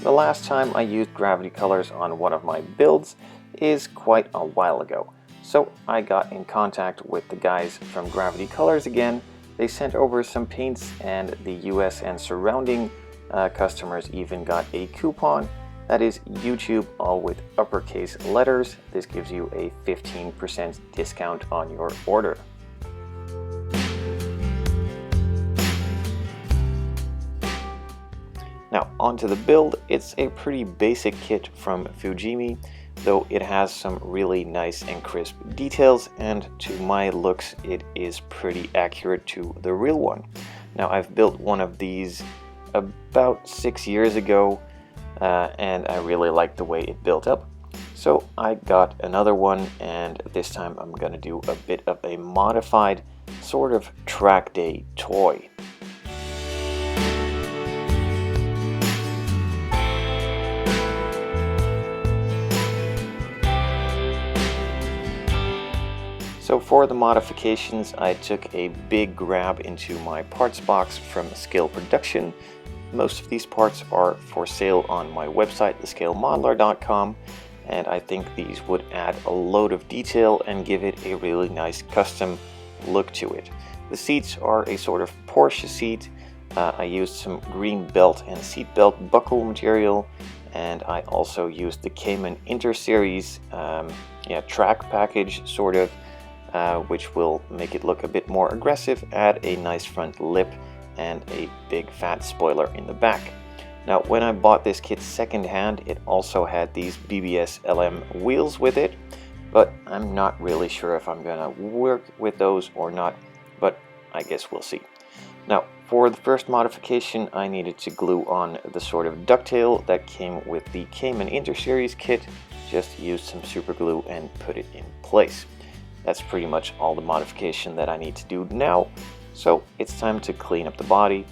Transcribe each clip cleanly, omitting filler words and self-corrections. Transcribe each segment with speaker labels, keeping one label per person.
Speaker 1: The last time I used gravity colors on one of my builds is quite a while ago, so I got in contact with the guys from Gravity Colors again. They sent over some paints, and the US and surrounding customers even got a coupon. That is YouTube, all with uppercase letters. This gives you a 15% discount on your order. Now onto the build. It's a pretty basic kit from Fujimi, though it has some really nice and crisp details, and to my looks it is pretty accurate to the real one. Now I've built one of these about 6 years ago, and I really like the way it built up. So I got another one, and this time I'm gonna do a bit of a modified sort of track day toy. So for the modifications, I took a big grab into my parts box from Scale Production. Most of these parts are for sale on my website, thescalemodeler.com, and I think these would add a load of detail and give it a really nice custom look to it. The seats are a sort of Porsche seat. I used some green belt and seat belt buckle material, and I also used the Cayman Inter-Series track package sort of, which will make it look a bit more aggressive, add a nice front lip and a big fat spoiler in the back. Now when I bought this kit secondhand, it also had these BBS LM wheels with it, but I'm not really sure if I'm gonna work with those or not, but I guess we'll see. Now for the first modification, I needed to glue on the sort of ducktail that came with the Cayman Inter-Series kit. Just used some super glue and put it in place. That's pretty much all the modification that I need to do now. So it's time to clean up the body.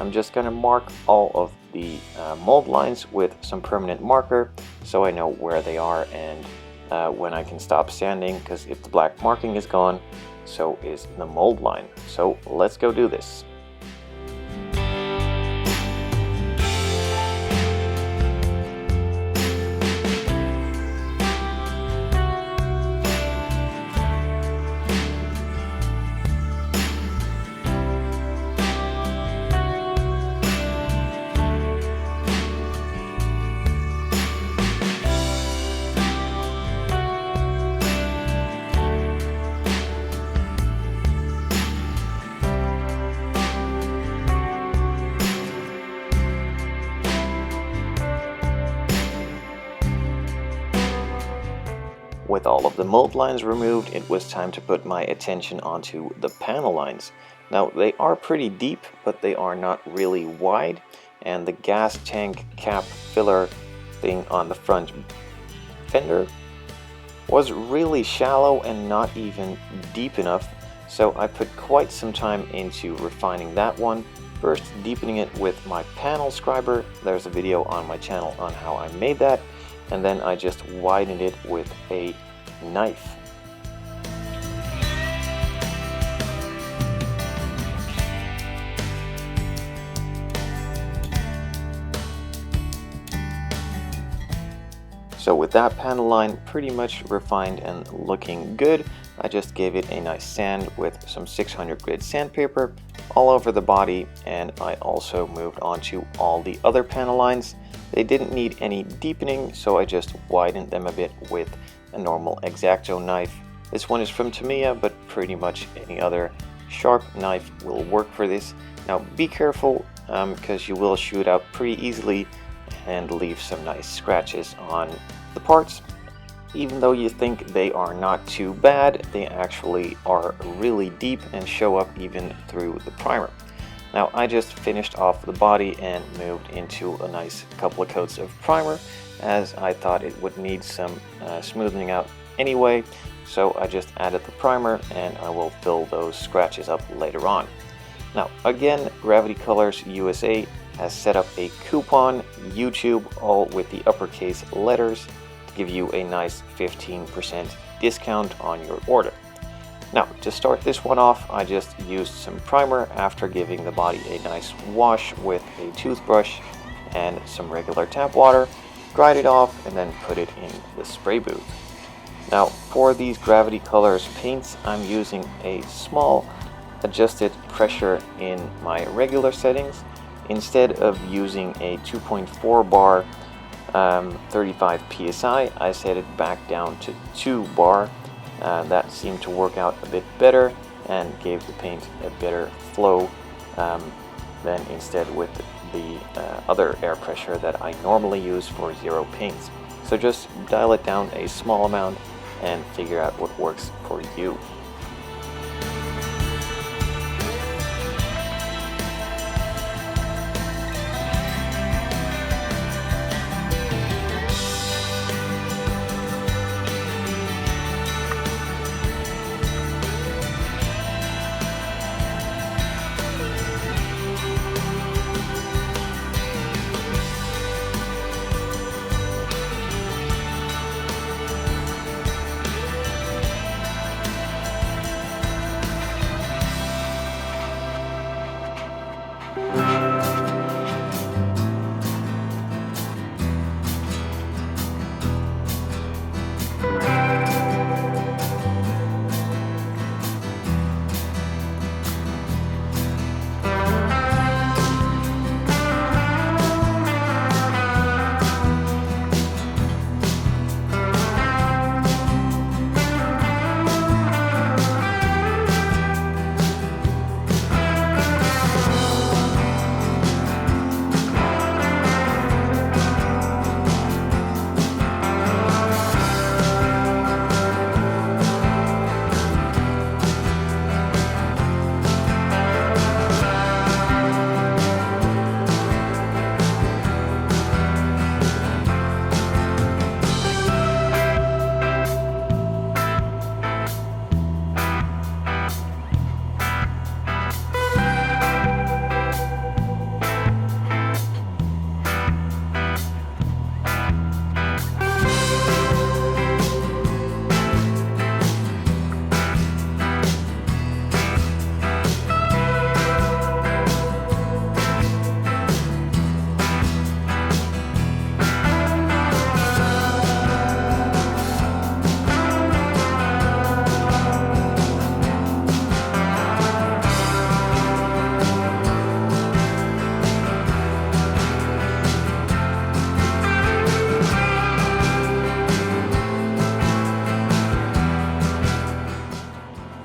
Speaker 1: I'm just gonna mark all of the mold lines with some permanent marker so I know where they are and when I can stop sanding, because if the black marking is gone, so is the mold line. So let's go do this. With all of the mold lines removed, it was time to put my attention onto the panel lines. Now they are pretty deep, but they are not really wide, and the gas tank cap filler thing on the front fender was really shallow and not even deep enough, so I put quite some time into refining that one. First deepening it with my panel scriber. There's a video on my channel on how I made that, and then I just widened it with a knife. So with that panel line pretty much refined and looking good, I just gave it a nice sand with some 600 grit sandpaper all over the body, and I also moved on to all the other panel lines. They didn't need any deepening, so I just widened them a bit with a normal X-Acto knife. This one is from Tamiya, but pretty much any other sharp knife will work for this. Now be careful, because you will shoot out pretty easily and leave some nice scratches on the parts. Even though you think they are not too bad, they actually are really deep and show up even through the primer. Now I just finished off the body and moved into a nice couple of coats of primer, as I thought it would need some smoothing out anyway, so I just added the primer and I will fill those scratches up later on. Now again, Gravity Colors USA has set up a coupon, YouTube, all with the uppercase letters, to give you a nice 15% discount on your order. Now to start this one off, I just used some primer after giving the body a nice wash with a toothbrush, and some regular tap water, dried it off, and then put it in the spray booth. Now for these Gravity Colors paints, I'm using a small adjusted pressure in my regular settings. Instead of using a 2.4 bar 35 psi, I set it back down to 2 bar. That seemed to work out a bit better and gave the paint a better flow than instead with the other air pressure that I normally use for zero paints. So just dial it down a small amount and figure out what works for you.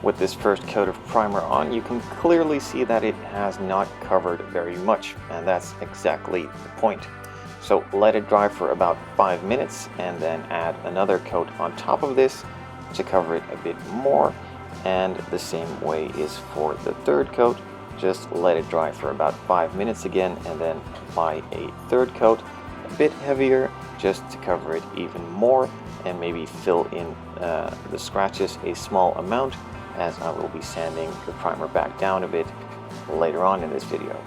Speaker 1: With this first coat of primer on, you can clearly see that it has not covered very much, and that's exactly the point. So let it dry for about 5 minutes and then add another coat on top of this to cover it a bit more, and the same way is for the third coat. Just let it dry for about 5 minutes again and then apply a third coat, a bit heavier, just to cover it even more and maybe fill in the scratches a small amount, as I will be sanding the primer back down a bit later on in this video.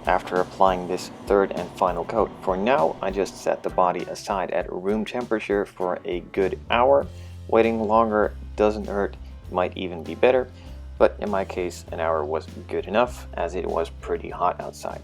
Speaker 1: after applying this third and final coat. For now, I just set the body aside at room temperature for a good hour. Waiting longer doesn't hurt, might even be better, but in my case an hour was good enough as it was pretty hot outside.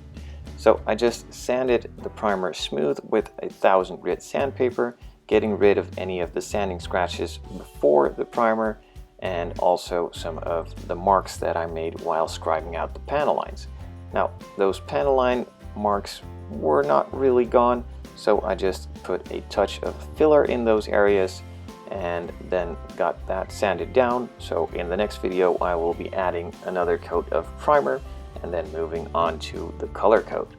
Speaker 1: So I just sanded the primer smooth with a 1000 grit sandpaper, getting rid of any of the sanding scratches before the primer and also some of the marks that I made while scribing out the panel lines. Now, those Panelline marks were not really gone, so I just put a touch of filler in those areas and then got that sanded down. So in the next video I will be adding another coat of primer and then moving on to the color coat.